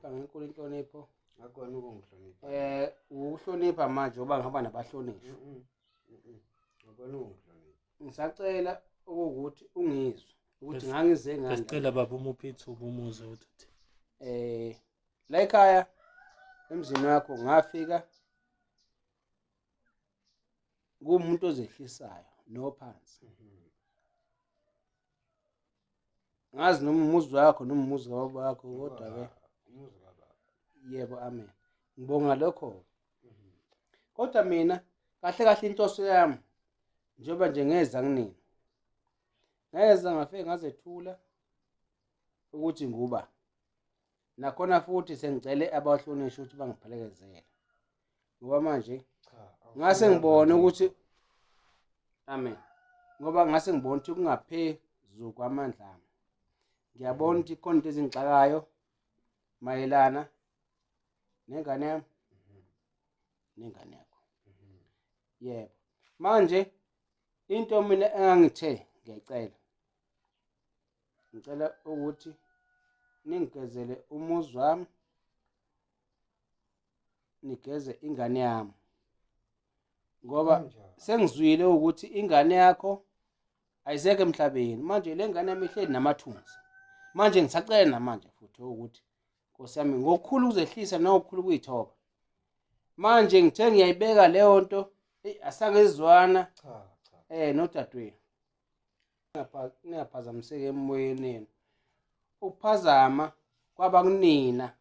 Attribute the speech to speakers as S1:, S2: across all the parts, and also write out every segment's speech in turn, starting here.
S1: angekho inhlonipho.
S2: Akona ukungihlonipha.
S1: Ukuhlonipha manje oba ngihamba nabahlonishwa.
S2: Akona ukungihlonipha.
S1: Ngisacela ukuthi ungizwe ukuthi ngangize ngani.
S3: Sicela baba umuphi ithuba umuze uthi.
S1: La ekhaya emzini wakho ngafika kumuntu ozehlisayo nophansi. Ngazi noma umuzi wakho noma umuzi kababa wakho kodwa ke
S2: Umuzi kababa.
S1: yebo amen. Ngibonga lokho. Kodwa mina kahle kahle inhloso yami njengoba nje ngeza kunina. Ngeza ngafike ngazethula ukuthi nguba. Nakhona futhi sengicele abahlonishwa ukuthi bangiphelekezele. Ngoba manje ngase ngibone ukuthi amen. Ngoba ngase ngibone ukuthi kungaphezulu kwamandla ami. Ngiyabona ukuthi khona into ezingixakayo mayelana nengane yami nengane yakho. Yebo. Manje into mina engangithe ngiyacela. Ngicela ukuthi ningigezele umuzi wami nigeze ingane yami. Ngoba sengizwile ukuthi ingane yakho ayizeke emhlabeni. Manje le ngane yami ihleli namathunzi. Manje ngisacela namanje futhi ukuthi Nkosi yami ngokukhulu ukuzehlisa nokukhulu ukuyithoba. Manje ngithe ngiyayibeka leyo nto asangezwana nodadewenu. Ningaphazamiseki emoyeni yenu. Ukuphazama kwaba kunina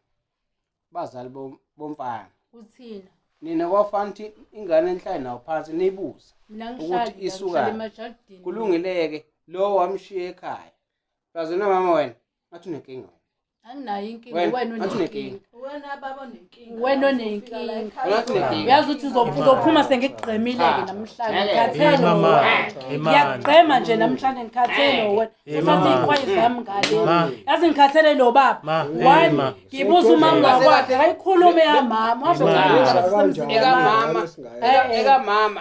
S1: bazali bomfana.
S4: Uthina.
S1: Nina kwafana ukuthi ingane enhlali nawo phansi niyibuza
S4: Mina
S1: ukuthi
S4: ngihlala
S1: isuka
S4: emajardini.
S1: kulungileke lo wamshiya ekhaya. Kaze mama wena athi unenkinga.
S4: Anginayo inkinga
S1: Wena,
S4: wena
S1: athi
S4: unenkinga.
S5: Wena baba unenkinga.
S4: Wena unenkinga.
S1: Unenkinga.
S4: Uyazi ukuthi uzophuma sengikugqemile-ke namhlanje ngikhathele
S3: mama,
S4: wena.
S3: mama.
S4: Ngiyakugqema nje namhlanje ngikhathele wena. Uthathe iqwayi zami ngale. Yazi ngikhathele lo baba. One, ngibuza umama wakwakhe ayikhulume yamama.
S1: Eka mama.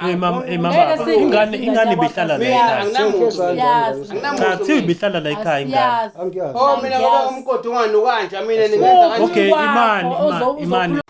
S3: Ingane bihlala la ekhaya. Cha, thiwe bihlala la ekhaya ingane.
S1: Oh mina ngoba umgodi ungani kanje mina ningenza kanje.
S3: Okay, imani.